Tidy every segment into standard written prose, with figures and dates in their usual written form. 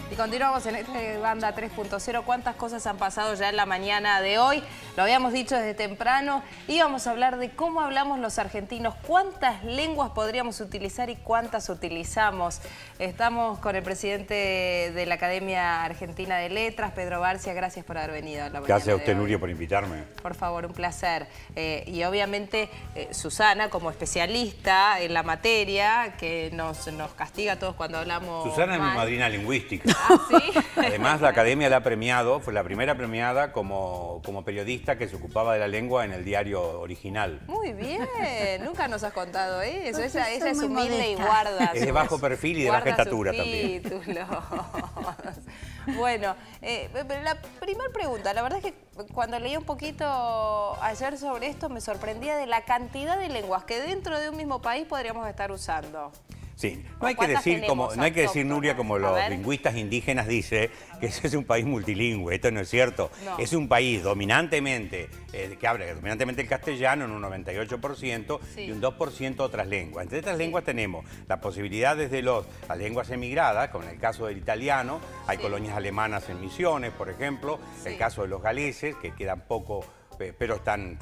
Y continuamos en esta banda 3.0. ¿Cuántas cosas han pasado ya en la mañana de hoy? Lo habíamos dicho desde temprano. Íbamos a hablar de cómo hablamos los argentinos, cuántas lenguas podríamos utilizar y cuántas utilizamos. Estamos con el presidente de la Academia Argentina de Letras, Pedro Barcia. Gracias por haber venido a la mañana. Gracias a usted, Nuria, por invitarme. Por favor, un placer. Y obviamente Susana, como especialista en la materia, que nos castiga a todos cuando hablamos Susana es mi mal. madrina lingüística. ¿Ah, sí? Además, la Academia la ha premiado, fue la primera premiada como periodista que se ocupaba de la lengua en el diario original. Muy bien, nunca nos has contado eso. Ella es muy humilde y modesta. guarda. Es de bajo perfil y de baja estatura también. Títulos. Bueno, la primera pregunta, la verdad es que cuando leí un poquito ayer sobre esto me sorprendía de la cantidad de lenguas que dentro de un mismo país podríamos estar usando. Sí, no hay que decir, Nuria, como los lingüistas indígenas dicen, que ese es un país multilingüe. Esto no es cierto. No. Es un país dominantemente, que habla dominantemente el castellano en un 98% Sí. y un 2% otras lenguas. Entre estas lenguas tenemos la posibilidad desde las lenguas emigradas, como en el caso del italiano, hay colonias alemanas en Misiones, por ejemplo, el caso de los galeses, que quedan poco, pero están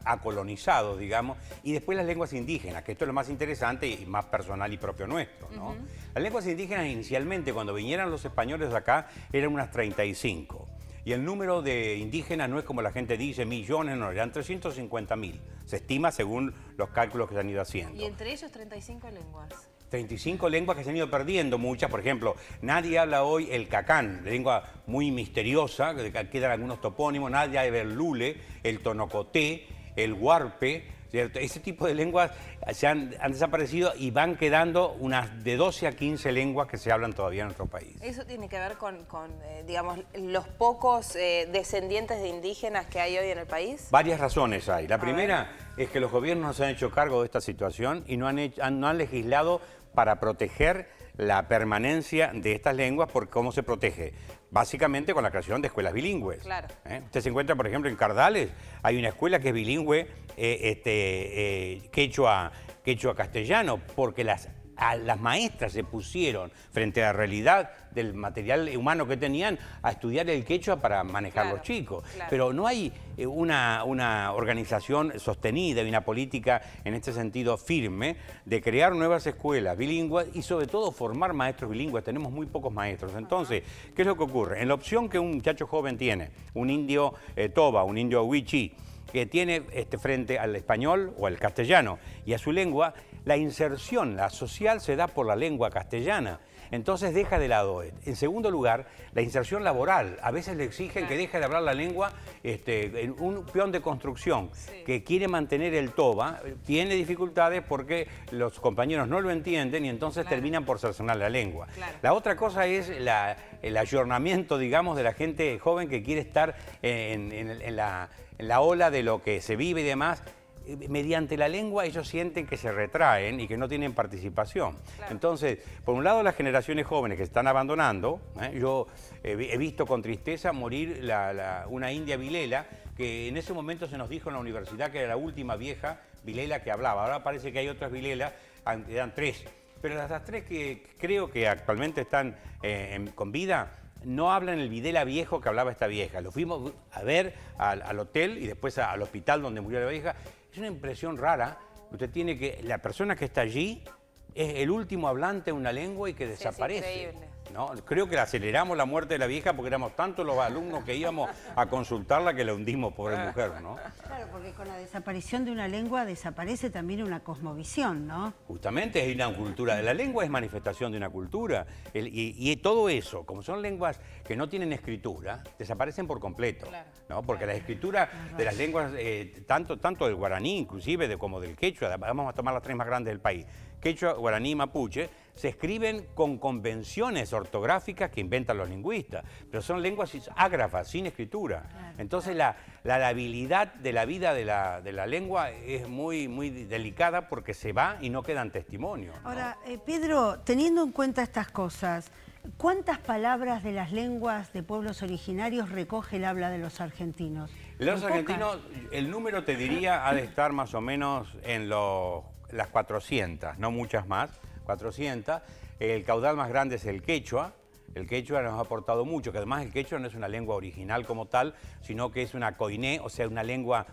acolonizados, digamos, y después las lenguas indígenas, que esto es lo más interesante y más personal y propio nuestro, ¿no? Las lenguas indígenas inicialmente, cuando vinieran los españoles de acá, eran unas 35. Y el número de indígenas no es como la gente dice, millones, no, eran 350.000. Se estima según los cálculos que se han ido haciendo. Y entre ellos 35 lenguas. 35 lenguas que se han ido perdiendo, muchas. Por ejemplo, nadie habla hoy el cacán, lengua muy misteriosa, que quedan algunos topónimos, nadie habla el lule, el tonocoté, el huarpe, ¿cierto? Ese tipo de lenguas han desaparecido y van quedando unas de 12 a 15 lenguas que se hablan todavía en nuestro país. ¿Eso tiene que ver con digamos, los pocos descendientes de indígenas que hay hoy en el país? Varias razones hay. La primera es que los gobiernos no se han hecho cargo de esta situación y no han legislado para proteger la permanencia de estas lenguas. Por cómo se protege, básicamente con la creación de escuelas bilingües. Claro. Usted se encuentra, por ejemplo, en Cardales, hay una escuela que es bilingüe quechua-castellano, porque las maestras se pusieron frente a la realidad del material humano que tenían a estudiar el quechua para manejar los chicos. Claro. Pero no hay una organización sostenida y una política en este sentido firme de crear nuevas escuelas bilingües y sobre todo formar maestros bilingües. Tenemos muy pocos maestros. Entonces, ¿qué es lo que ocurre? En la opción que un muchacho joven tiene, un indio toba, un indio huichí, que tiene frente al español o al castellano y a su lengua, la inserción, la social, se da por la lengua castellana. Entonces deja de lado. En segundo lugar, la inserción laboral. A veces le exigen que deje de hablar la lengua. Un peón de construcción que quiere mantener el toba tiene dificultades porque los compañeros no lo entienden y entonces terminan por cercenar la lengua. La otra cosa es el ayornamiento, digamos, de la gente joven que quiere estar en la ola de lo que se vive y demás. Mediante la lengua ellos sienten que se retraen y que no tienen participación. Entonces, por un lado, las generaciones jóvenes que se están abandonando, yo he visto con tristeza morir una india vilela, que en ese momento se nos dijo en la universidad que era la última vieja vilela que hablaba. Ahora parece que hay otras vilelas, eran 3. Pero las 3 que creo que actualmente están con vida, no hablan el videla viejo que hablaba esta vieja. Lo fuimos a ver al hotel y después al hospital donde murió la vieja. Es una impresión rara. Usted tiene que... La persona que está allí es el último hablante de una lengua y que desaparece. Es increíble. ¿No? Creo que aceleramos la muerte de la vieja porque éramos tantos los alumnos que íbamos a consultarla que la hundimos, pobre mujer, ¿no? Claro, porque con la desaparición de una lengua desaparece también una cosmovisión, ¿no? Justamente es una cultura. La lengua es manifestación de una cultura. Y todo eso, como son lenguas que no tienen escritura, desaparecen por completo. ¿No? Porque la escritura de las lenguas, tanto del guaraní, inclusive, como del quechua, vamos a tomar las 3 más grandes del país, quechua, guaraní y mapuche, se escriben con convenciones ortográficas que inventan los lingüistas, pero son lenguas ágrafas, sin escritura. Entonces la habilidad de la vida de la lengua es muy, muy delicada porque se va y no quedan testimonios, ¿no? Ahora, Pedro, teniendo en cuenta estas cosas, ¿cuántas palabras de las lenguas de pueblos originarios recoge el habla de los argentinos? Los argentinos, el número te diría ha de estar más o menos en las 400, no muchas más, 400. El caudal más grande es el quechua, El quechua nos ha aportado mucho, que además el quechua no es una lengua original como tal, sino que es una koiné, o sea, una lengua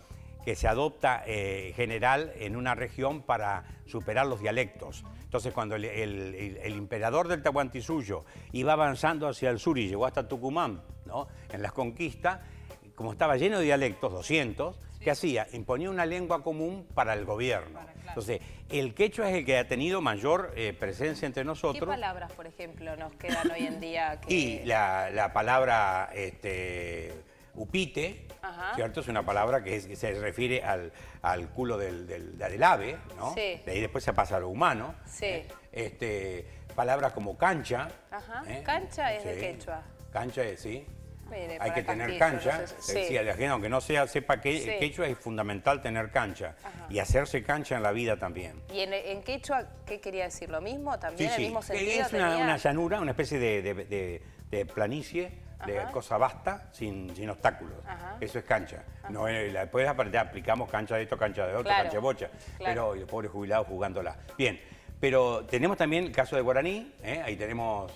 que se adopta general en una región para superar los dialectos. Entonces, cuando el emperador del Tahuantinsuyo iba avanzando hacia el sur y llegó hasta Tucumán, ¿no?, en las conquistas, como estaba lleno de dialectos, 200, ¿qué hacía? Imponía una lengua común para el gobierno. Entonces, el quechua es el que ha tenido mayor presencia entre nosotros. ¿Qué palabras, por ejemplo, nos quedan hoy en día? Y la palabra upite, ¿cierto? Es una palabra que se refiere al culo del ave, ¿no? Sí. De ahí después se pasa a lo humano. Sí. Palabras como cancha. Cancha es de Sí. quechua. Cancha es, sí. Mire, Hay para que tener Castillo, cancha. no sé, sí. Sí, la gente, aunque no sepa que Sí. quechua, es fundamental tener cancha. Y hacerse cancha en la vida también. ¿Y en quechua qué quería decir? ¿Lo mismo? ¿También Sí, el sí. mismo sentido? Es una llanura, una especie de planicie, de cosa vasta, sin obstáculos. Eso es cancha. No, después aplicamos cancha de esto, cancha de otro, Claro, cancha de bocha. claro. Pero los pobres jubilados jugándola. Bien, pero tenemos también el caso de guaraní. Ahí tenemos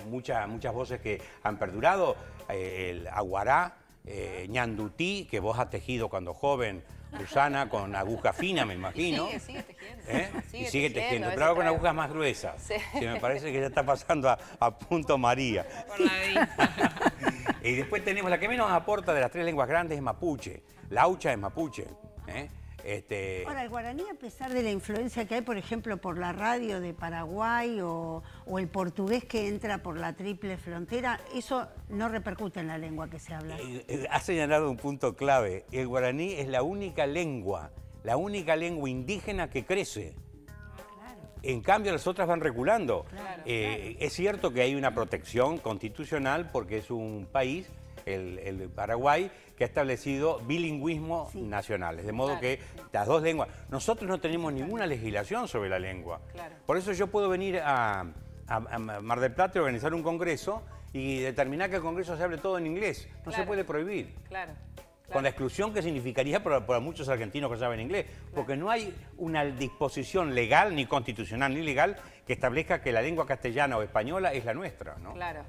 muchas voces que han perdurado. El aguará, ñandutí, que vos has tejido cuando joven, Susana, con aguja fina, me imagino. Sigue tejiendo. Y sigue tejiendo, ese pero ahora con trago. agujas más gruesas. Sí. Que me parece que ya está pasando a punto María. Por la vista. Y después tenemos la que menos aporta de las tres lenguas grandes es mapuche. Laucha es mapuche. Ahora, el guaraní, a pesar de la influencia que hay, por ejemplo, por la radio de Paraguay o el portugués que entra por la triple frontera, eso no repercute en la lengua que se habla. Ha señalado un punto clave. El guaraní es la única lengua indígena que crece. En cambio, las otras van reculando. Es cierto que hay una protección constitucional porque es un país, el Paraguay, que ha establecido bilingüismo nacionales. De modo que las dos lenguas... Nosotros no tenemos ninguna legislación sobre la lengua. Por eso yo puedo venir a Mar del Plata y organizar un congreso y determinar que el congreso se hable todo en inglés. No se puede prohibir. Con la exclusión que significaría para muchos argentinos que saben inglés, porque no hay una disposición legal, ni constitucional, ni legal, que establezca que la lengua castellana o española es la nuestra, ¿no? Claro.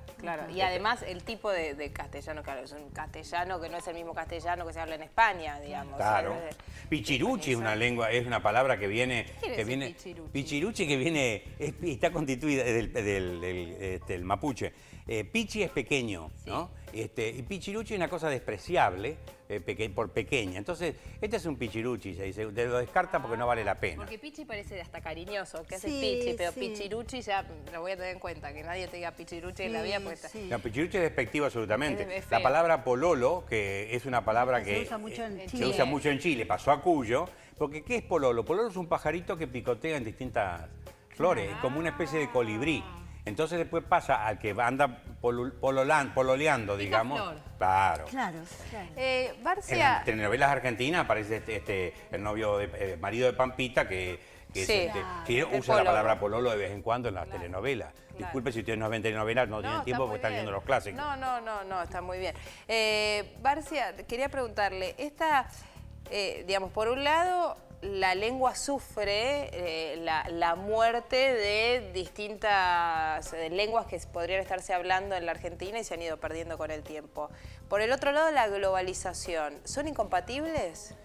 Y además el tipo de castellano, claro, es un castellano que no es el mismo castellano que se habla en España, digamos. Claro. Pichiruchi es una lengua, es una palabra que viene... ¿Qué quiere decir pichiruchi? Pichiruchi que viene, está constituida del mapuche. Pichi es pequeño, ¿no? Y pichiruchi es una cosa despreciable, por pequeña. Entonces, este es un pichiruchi, se dice, lo descarta porque no vale la pena. Porque pichi parece hasta cariñoso, que hace Sí, pichi, pero sí. pichiruchi ya lo voy a tener en cuenta, que nadie te diga pichiruchi en la vida. Porque No, pichiruchi es despectivo absolutamente. Es feo. La palabra pololo, que es una palabra Se que usa mucho en se Chile. usa mucho en Chile, pasó a Cuyo, porque ¿qué es pololo? Pololo es un pajarito que picotea en distintas flores, como una especie de colibrí. Entonces después pasa al que anda pololeando, digamos. flor. Claro. En Barcia, las telenovelas argentinas aparece el novio, marido de Pampita, que Sí. usa pololo. la palabra pololo de vez en cuando en las telenovelas. Disculpe si ustedes no ven telenovelas, no tienen tiempo porque están viendo los clásicos. No, está muy bien. Barcia, quería preguntarle, digamos, por un lado, la lengua sufre la muerte de distintas lenguas que podrían estarse hablando en la Argentina y se han ido perdiendo con el tiempo. Por el otro lado, la globalización, ¿son incompatibles?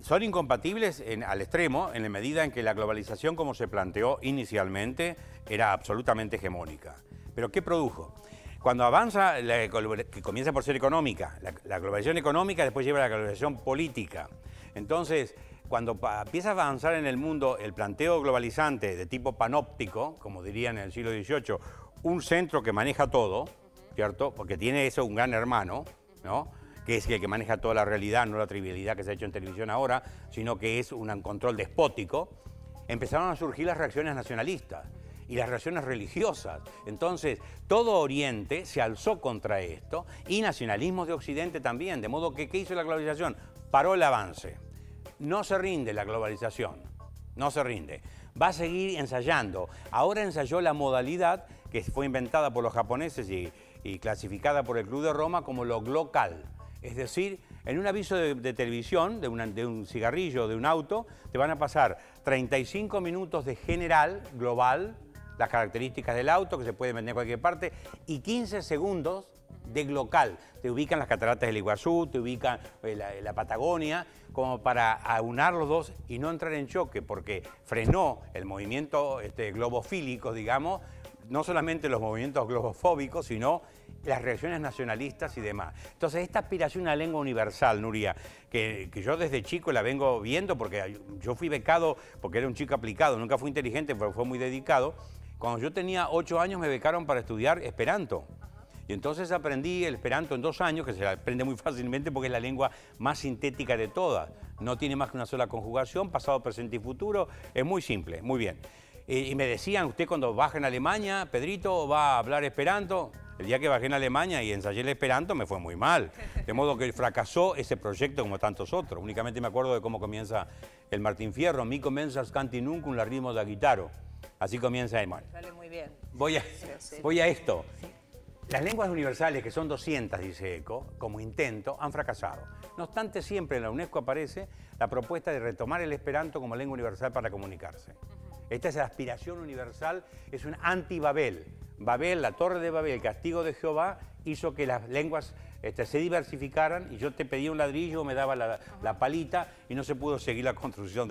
Son incompatibles al extremo en la medida en que la globalización, como se planteó inicialmente, era absolutamente hegemónica. ¿Pero qué produjo? Cuando avanza, que comienza por ser económica, la globalización económica después lleva a la globalización política. Entonces, cuando empieza a avanzar en el mundo el planteo globalizante de tipo panóptico, como dirían en el siglo XVIII, un centro que maneja todo, ¿cierto? Porque tiene eso un gran hermano, ¿no? Que es el que maneja toda la realidad, no la trivialidad que se ha hecho en televisión ahora, sino que es un control despótico, empezaron a surgir las reacciones nacionalistas y las reacciones religiosas. Entonces, todo Oriente se alzó contra esto y nacionalismos de Occidente también, de modo que, ¿qué hizo la globalización? Paró el avance. No se rinde la globalización, no se rinde. Va a seguir ensayando. Ahora ensayó la modalidad que fue inventada por los japoneses y clasificada por el Club de Roma como lo glocal. Es decir, en un aviso de televisión, de un cigarrillo, de un auto, te van a pasar 35 minutos de general, global, las características del auto, que se puede vender en cualquier parte, y 15 segundos de local. Te ubican las cataratas del Iguazú, te ubican la Patagonia, como para aunar los dos y no entrar en choque, porque frenó el movimiento globofílico, digamos, no solamente los movimientos globofóbicos, sino las reacciones nacionalistas y demás. Entonces, esta aspiración a la lengua universal, Nuria, que yo desde chico la vengo viendo, porque yo fui becado, porque era un chico aplicado, nunca fui inteligente, pero fue muy dedicado. Cuando yo tenía 8 años me becaron para estudiar Esperanto. Y entonces aprendí el Esperanto en 2 años, que se aprende muy fácilmente porque es la lengua más sintética de todas. No tiene más que una sola conjugación, pasado, presente y futuro. Es muy simple, muy bien. Y me decían, usted cuando baje en Alemania, Pedrito, va a hablar Esperanto. El día que bajé en Alemania y ensayé el Esperanto me fue muy mal. De modo que fracasó ese proyecto como tantos otros. Únicamente me acuerdo de cómo comienza el Martín Fierro. Mi comenzas canti nunc un la ritmo da guitaro. Así comienza el mal. Sale muy bien. Voy a esto. Las lenguas universales, que son 200, dice ECO, como intento, han fracasado. No obstante, siempre en la UNESCO aparece la propuesta de retomar el Esperanto como lengua universal para comunicarse. Esta es la aspiración universal, es un anti-Babel. Babel, la torre de Babel, el castigo de Jehová, hizo que las lenguas se diversificaran y yo te pedía un ladrillo, me daba la palita y no se pudo seguir la construcción.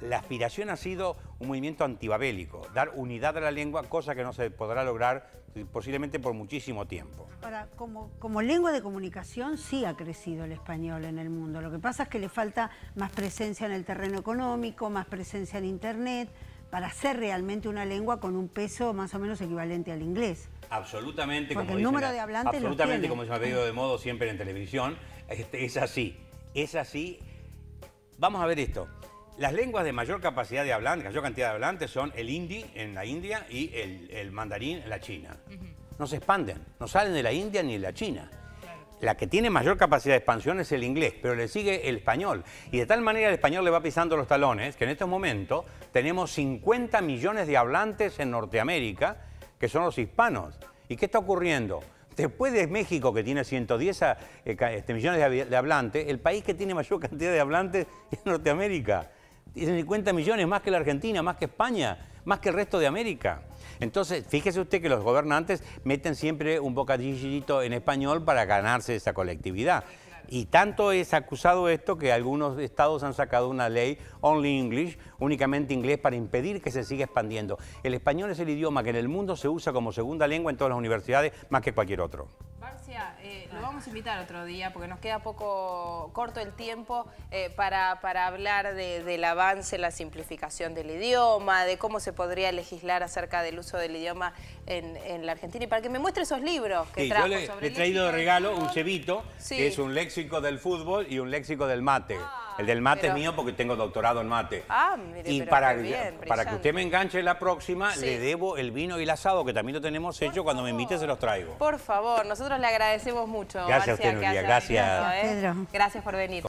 La aspiración ha sido un movimiento antibabélico, dar unidad a la lengua, cosa que no se podrá lograr posiblemente por muchísimo tiempo. Ahora, como lengua de comunicación sí ha crecido el español en el mundo. Lo que pasa es que le falta más presencia en el terreno económico, más presencia en Internet, para ser realmente una lengua con un peso más o menos equivalente al inglés. Absolutamente, porque como el número de hablantes absolutamente, como se me ha pedido de modo siempre en televisión, es así, es así. Vamos a ver esto. Las lenguas de mayor capacidad de hablantes, mayor cantidad de hablantes son el hindi en la India y el mandarín en la China. No se expanden, no salen de la India ni de la China. La que tiene mayor capacidad de expansión es el inglés, pero le sigue el español. Y de tal manera el español le va pisando los talones que en estos momentos tenemos 50 millones de hablantes en Norteamérica, que son los hispanos. ¿Y qué está ocurriendo? Después de México, que tiene 110 millones de hablantes, el país que tiene mayor cantidad de hablantes es Norteamérica. Tiene 50 millones, más que la Argentina, más que España, más que el resto de América. Entonces, fíjese usted que los gobernantes meten siempre un bocadillito en español para ganarse esa colectividad. Y tanto es acusado esto que algunos estados han sacado una ley, Only English, únicamente inglés, para impedir que se siga expandiendo. El español es el idioma que en el mundo se usa como segunda lengua en todas las universidades, más que cualquier otro. Marcia, lo vamos a invitar otro día porque nos queda poco corto el tiempo para hablar del avance, la simplificación del idioma, de cómo se podría legislar acerca del uso del idioma en la Argentina y para que me muestre esos libros que sí, trajo yo le he traído de regalo un chevito, sí, que es un léxico del fútbol y un léxico del mate. El del mate es mío porque tengo doctorado en mate. Ah, mire, y para que usted me enganche la próxima, sí, le debo el vino y el asado, que también lo tenemos hecho. Cuando me invite se los traigo. Por favor, nosotros le agradecemos mucho. Gracias a usted, Nuria. Gracias. Pedro. Gracias por venir.